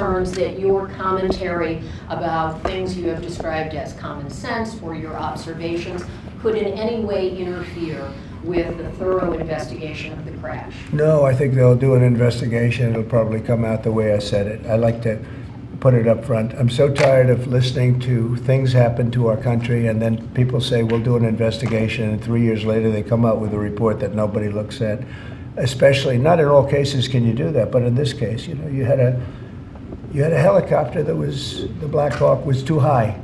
concerns that your commentary about things you have described as common sense or your observations could in any way interfere with the thorough investigation of the crash? No, I think they'll do an investigation. It'll probably come out the way I said it. I like to put it up front. I'm so tired of listening to things happen to our country and then people say we'll do an investigation and 3 years later they come out with a report that nobody looks at. Especially, not in all cases can you do that, but in this case, you know, you had a helicopter that was, the Black Hawk was too high.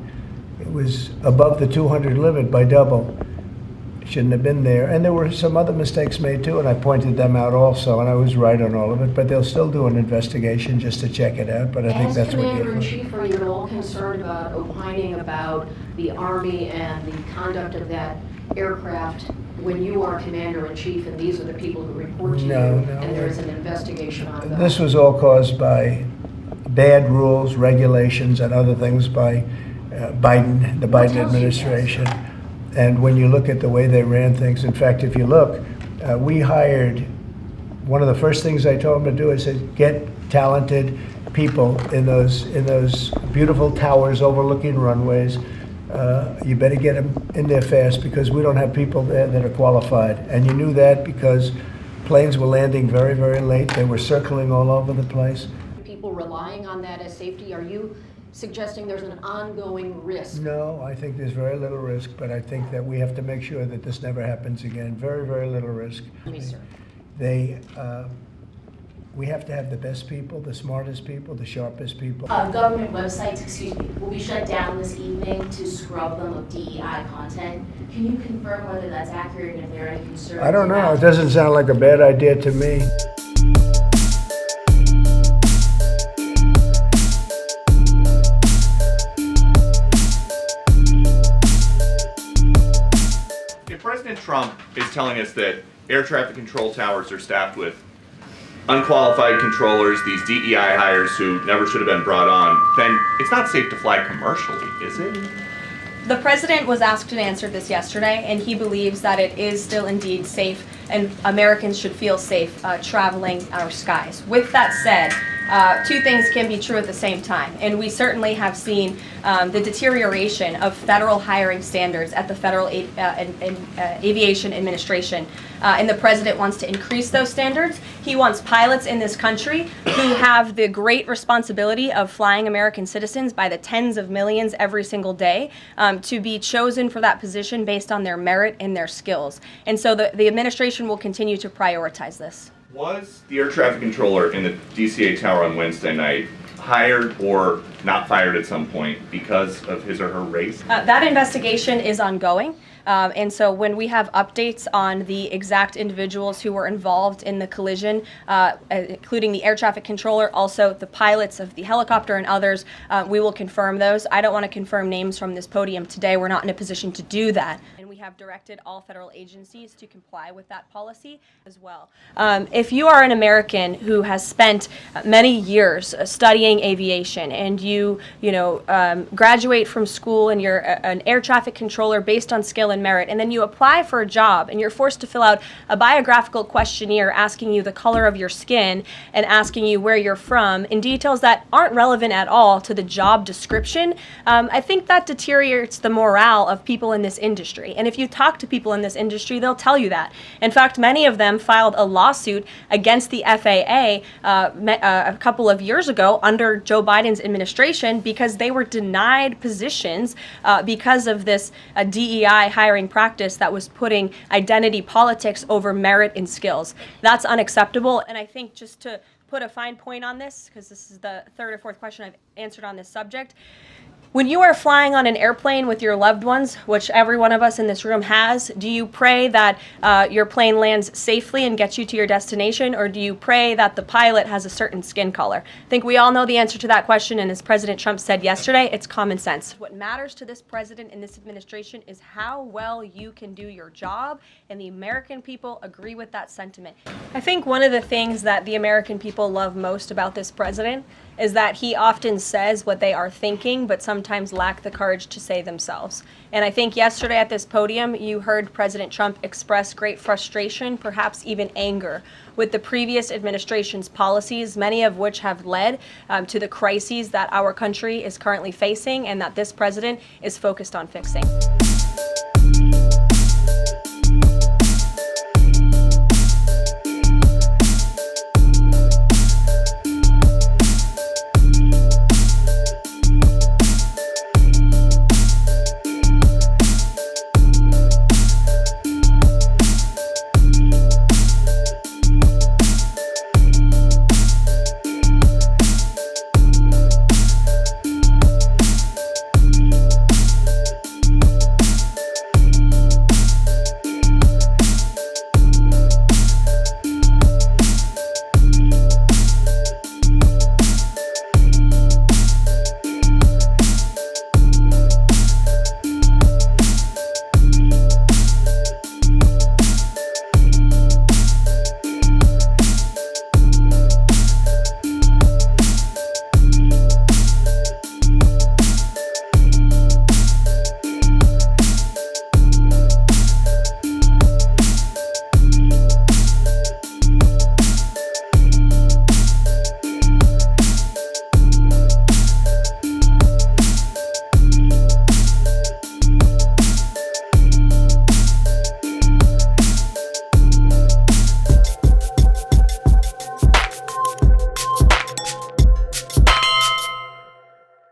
It was above the 200 limit by double. Shouldn't have been there. And there were some other mistakes made too, and I pointed them out also, and I was right on all of it, but they'll still do an investigation just to check it out, but I think that's what you're doing. As Commander-in-Chief, are you at all concerned about opining about the Army and the conduct of that aircraft when you are Commander-in-Chief and these are the people who report to you, and there is an investigation on them? This was all caused by bad rules, regulations, and other things by Biden, the Biden administration. And when you look at the way they ran things, in fact, if you look, we hired, one of the first things I told them to do, I said, get talented people in those beautiful towers overlooking runways. You better get them in there fast because we don't have people there that are qualified. And you knew that because planes were landing very, very late. They were circling all over the place. People relying on that as safety, are you suggesting there's an ongoing risk? No, I think there's very little risk, but I think that we have to make sure that this never happens again. Very, very little risk. Yes, sir. We have to have the best people, the smartest people, the sharpest people. Government websites, will be shut down this evening to scrub them of DEI content. Can you confirm whether that's accurate and if there are any concerns? I don't know. It doesn't sound like a bad idea to me. President Trump is telling us that air traffic control towers are staffed with unqualified controllers, these DEI hires who never should have been brought on. Then it's not safe to fly commercially, is it? The president was asked and answered this yesterday, and he believes that it is still indeed safe and Americans should feel safe traveling our skies. With that said, two things can be true at the same time, and we certainly have seen the deterioration of federal hiring standards at the Federal Aviation Administration, and the president wants to increase those standards. He wants pilots in this country who have the great responsibility of flying American citizens by the tens of millions every single day to be chosen for that position based on their merit and their skills. And so the administration will continue to prioritize this. Was the air traffic controller in the DCA tower on Wednesday night hired or not fired at some point because of his or her race? That investigation is ongoing. And so when we have updates on the exact individuals who were involved in the collision, including the air traffic controller, also the pilots of the helicopter and others, we will confirm those. I don't want to confirm names from this podium today. We're not in a position to do that. And we have directed all federal agencies to comply with that policy as well. If you are an American who has spent many years studying aviation and you graduate from school and you're an air traffic controller based on skill and merit, and then you apply for a job and you're forced to fill out a biographical questionnaire asking you the color of your skin and asking you where you're from in details that aren't relevant at all to the job description, I think that deteriorates the morale of people in this industry. And if you talk to people in this industry, they'll tell you that. In fact, many of them filed a lawsuit against the FAA a couple of years ago under Joe Biden's administration because they were denied positions because of this DEI hiring practice that was putting identity politics over merit and skills. That's unacceptable, and I think just to put a fine point on this, because this is the third or fourth question I've answered on this subject, when you are flying on an airplane with your loved ones, which every one of us in this room has, do you pray that your plane lands safely and gets you to your destination, or do you pray that the pilot has a certain skin color? I think we all know the answer to that question, and as President Trump said yesterday, it's common sense. What matters to this president and this administration is how well you can do your job, and the American people agree with that sentiment. I think one of the things that the American people love most about this president is that he often says what they are thinking, but sometimes lack the courage to say themselves. And I think yesterday at this podium, you heard President Trump express great frustration, perhaps even anger, with the previous administration's policies, many of which have led to the crises that our country is currently facing and that this president is focused on fixing.